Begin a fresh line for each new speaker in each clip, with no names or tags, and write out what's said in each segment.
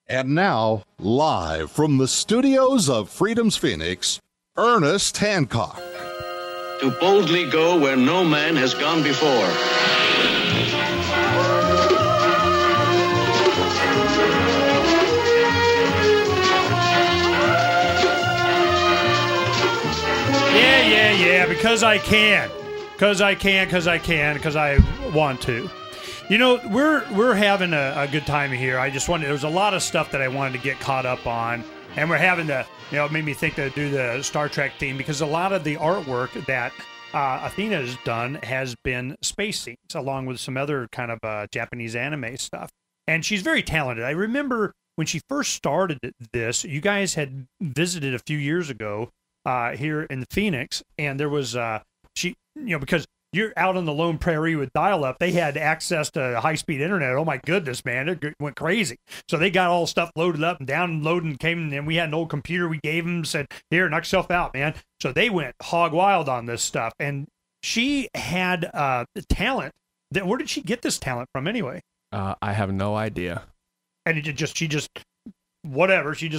And now, live from the studios of Freedom's Phoenix, Ernest Hancock.
To boldly go where no man has gone before.
Yeah, because I can. Because I want to. You know, we're having a good time here. There's a lot of stuff that I wanted to get caught up on, and we're having to, it made me think to do the Star Trek theme, because a lot of the artwork that Athena has done has been space scenes, along with some other kind of Japanese anime stuff. And she's very talented. I remember when she first started this, you guys had visited a few years ago here in Phoenix, and there was, because you're out on the lone prairie with dial-up, they had access to high-speed internet. Oh, my goodness, man. It went crazy. So they got all stuff loaded up and downloaded and came, and we had an old computer we gave them, said, here, knock yourself out, man. So they went hog wild on this stuff. And she had talent. Where did she get this talent from anyway?
I have no idea.
And she just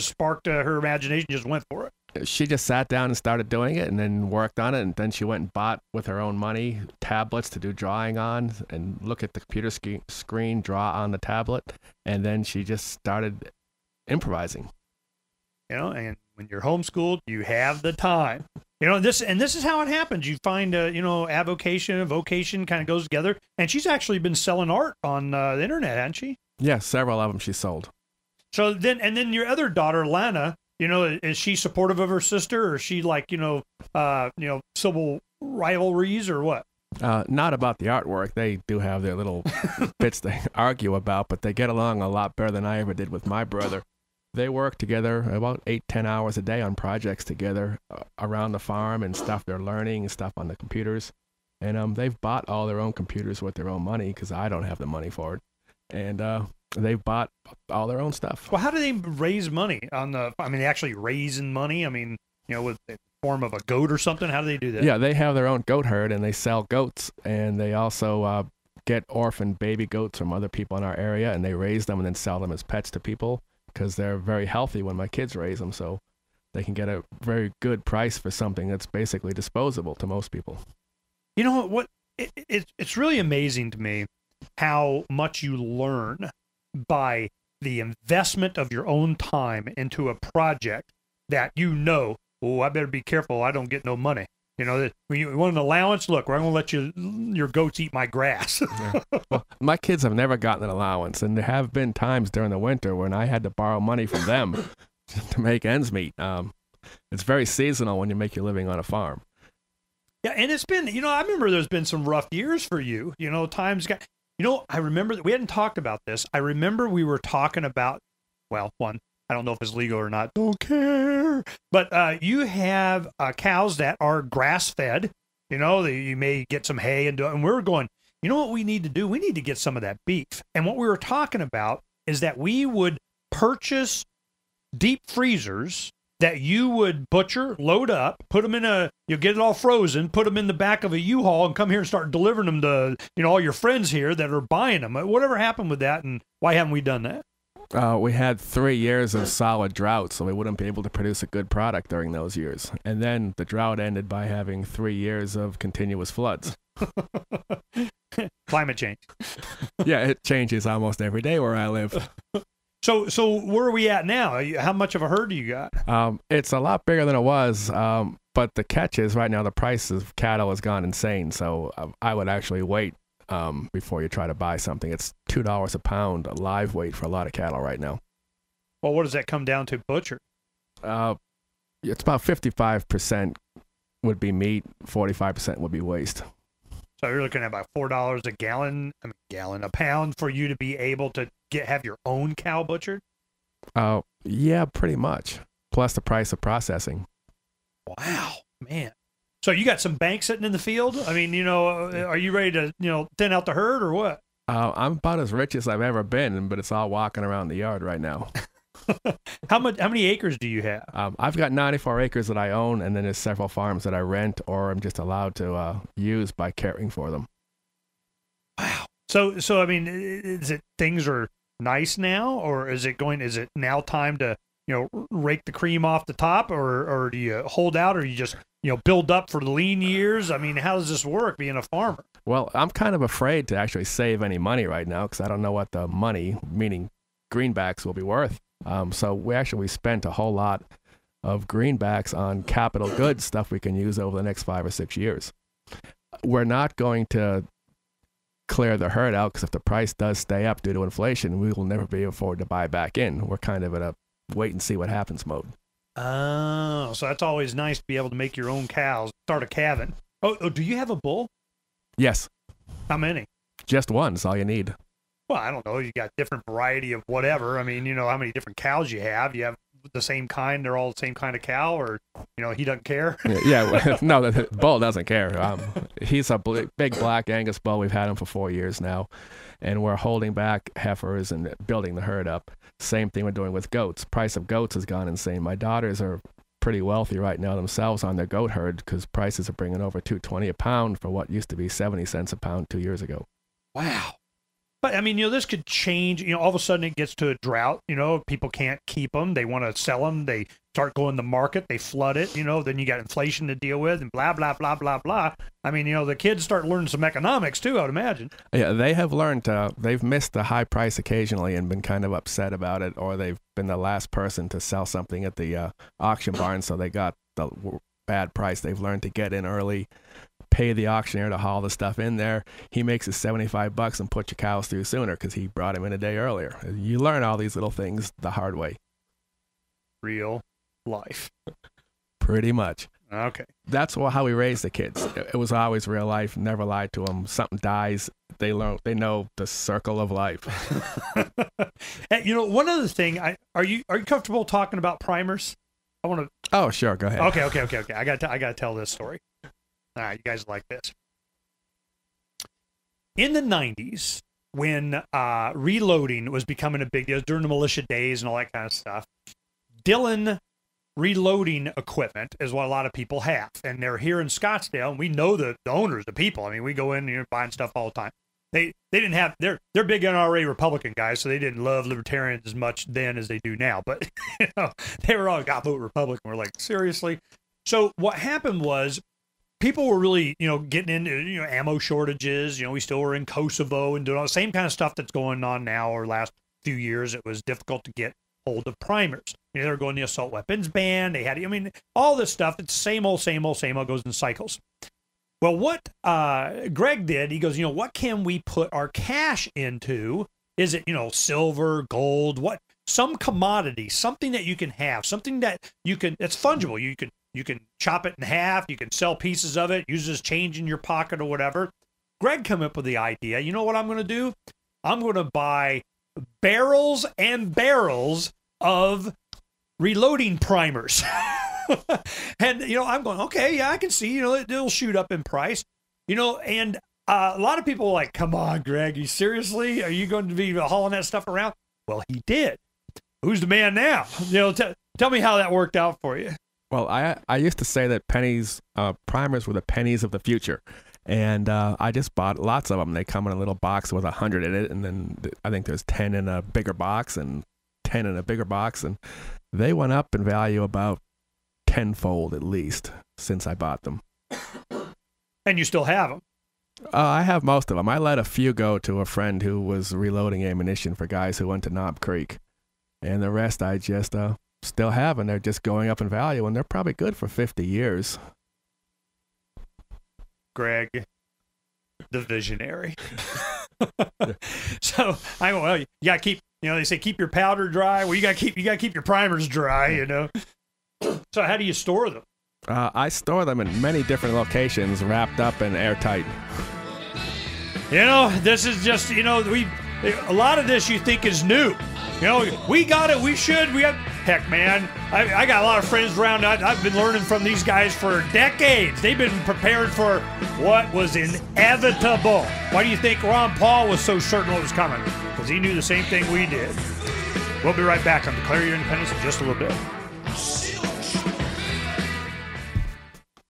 sparked her imagination, just went for it.
She just sat down and started doing it and then worked on it, and then she went and bought with her own money tablets to do drawing on and look at the computer screen, draw on the tablet, and then she just started improvising.
And when you're homeschooled, you have the time. This is how it happens. You find avocation and vocation kind of goes together, and she's actually been selling art on the internet, hasn't she?
Yeah, several of them she sold.
So then your other daughter, Lana, is she supportive of her sister, or is she like, civil rivalries or what?
Not about the artwork. They do have their little bits they argue about, but they get along a lot better than I ever did with my brother. They work together about 8-10 hours a day on projects together around the farm and stuff they're learning and stuff on the computers. And they've bought all their own computers with their own money because I don't have the money for it. And they've bought all their own stuff.
Well, how do they raise money they actually raising money? With the form of a goat or something? How do they do that?
Yeah, they have their own goat herd and they sell goats, and they also get orphan baby goats from other people in our area, and they raise them and then sell them as pets to people because they're very healthy when my kids raise them, so they can get a very good price for something that's basically disposable to most people.
You know what? It's really amazing to me how much you learn by the investment of your own time into a project that I better be careful I don't get no money. When you want an allowance, look, we're going to let your goats eat my grass.
Yeah. Well, my kids have never gotten an allowance, and there have been times during the winter when I had to borrow money from them to make ends meet. It's very seasonal when you make your living on a farm.
Yeah, and it's been, I remember there's been some rough years for you. Times got... I remember that we hadn't talked about this. I remember we were talking about, one, I don't know if it's legal or not. Don't care. But you have cows that are grass-fed. You may get some hay and we're going, what we need to do? We need to get some of that beef. And what we were talking about is that we would purchase deep freezers that you would butcher, load up, put them you'll get it all frozen, put them in the back of a U-Haul and come here and start delivering them to, all your friends here that are buying them. Whatever happened with that, and why haven't we done that?
We had 3 years of solid drought, so we wouldn't be able to produce a good product during those years. And then the drought ended by having 3 years of continuous floods.
Climate change.
Yeah, it changes almost every day where I live.
So where are we at now? How much of a herd do you got?
It's a lot bigger than it was, but the catch is right now the price of cattle has gone insane, so I would actually wait before you try to buy something. It's $2 a pound, a live weight for a lot of cattle right now.
Well, what does that come down to butcher?
It's about 55% would be meat, 45% would be waste.
So you're looking at about $4 a pound for you to be able to have your own cow butchered?
Yeah, pretty much. Plus the price of processing.
Wow, man. So you got some bank sitting in the field? Are you ready to, thin out the herd or what?
I'm about as rich as I've ever been, but it's all walking around the yard right now.
How many acres do you have?
I've got 94 acres that I own, and then there's several farms that I rent or I'm just allowed to use by caring for them.
Wow. So I mean, is it things are nice now, or is it now time to, rake the cream off the top, or do you hold out, or you just, build up for the lean years? I mean, how does this work being a farmer?
Well, I'm kind of afraid to actually save any money right now because I don't know what the money, meaning greenbacks, will be worth. So we spent a whole lot of greenbacks on capital goods, stuff we can use over the next 5 or 6 years. We're not going to clear the herd out because if the price does stay up due to inflation, we will never be able to afford to buy back in. We're kind of in a wait and see what happens mode.
Oh, so that's always nice to be able to make your own cows, start a calving. Oh, do you have a bull?
Yes.
How many?
Just one is all you need.
Well, I don't know. You got different variety of whatever. I mean, how many different cows you have. You have the same kind. They're all the same kind of cow, or, he doesn't care.
Yeah. No, the bull doesn't care. He's a big black Angus bull. We've had him for 4 years now, and we're holding back heifers and building the herd up. Same thing we're doing with goats. Price of goats has gone insane. My daughters are pretty wealthy right now themselves on their goat herd because prices are bringing over $2.20 a pound for what used to be 70 cents a pound 2 years ago.
Wow. But, I mean, this could change. All of a sudden it gets to a drought. People can't keep them. They want to sell them. They start going to market. They flood it. Then you got inflation to deal with and blah, blah, blah, blah, blah. I mean, the kids start learning some economics, too, I would imagine.
Yeah, they have learned. They've missed the high price occasionally and been kind of upset about it, or they've been the last person to sell something at the auction barn, so they got the bad price. They've learned to get in early, pay the auctioneer to haul the stuff in there. He makes his $75 and put your cows through sooner because he brought him in a day earlier. You learn all these little things the hard way.
Real life.
Pretty much.
Okay.
That's how we raised the kids. It was always real life. Never lied to them. Something dies, they know the circle of life.
One other thing. Are you comfortable talking about primers? I want to.
Oh, sure. Go ahead.
Okay. I got to tell this story. All right, you guys like this. In the 90s, when reloading was becoming a big deal, during the militia days and all that kind of stuff, Dillon reloading equipment is what a lot of people have. And they're here in Scottsdale, and we know the owners, the people. I mean, we go in and buying stuff all the time. They didn't have, they're big NRA Republican guys, so they didn't love libertarians as much then as they do now. But, they were all, got vote Republican. We're like, seriously? So what happened was, people were really, getting into, ammo shortages. We still were in Kosovo and doing all the same kind of stuff that's going on now or last few years. It was difficult to get hold of primers. They were going the assault weapons ban. They had, all this stuff. It's the same old, goes in cycles. Well, what Greg did, he goes, what can we put our cash into? Is it, silver, gold, some commodity, something that you can have, something that it's fungible. You can chop it in half. You can sell pieces of it, use it as change in your pocket or whatever. Greg came up with the idea. You know what I'm going to do? I'm going to buy barrels and barrels of reloading primers. And, I'm going, okay, yeah, I can see, it'll shoot up in price, and a lot of people are like, come on, Greg, you seriously? Are you going to be hauling that stuff around? Well, he did. Who's the man now? Tell me how that worked out for you.
Well, I used to say that primers were the pennies of the future. And I just bought lots of them. They come in a little box with 100 in it. And then I think there's 10 in a bigger box and 10 in a bigger box. And they went up in value about tenfold at least since I bought them.
And you still have them?
I have most of them. I let a few go to a friend who was reloading ammunition for guys who went to Knob Creek. And the rest I just still have, and they're just going up in value, and they're probably good for 50 years.
Greg, the visionary. So you gotta keep, they say keep your powder dry. Well, you gotta keep your primers dry, So how do you store them?
I store them in many different locations, wrapped up and airtight.
This is just, a lot of this you think is new. We got it. We should. Heck, man. I got a lot of friends around. I've been learning from these guys for decades. They've been prepared for what was inevitable. Why do you think Ron Paul was so certain what was coming? Because he knew the same thing we did. We'll be right back on Declare Your Independence in just a little bit.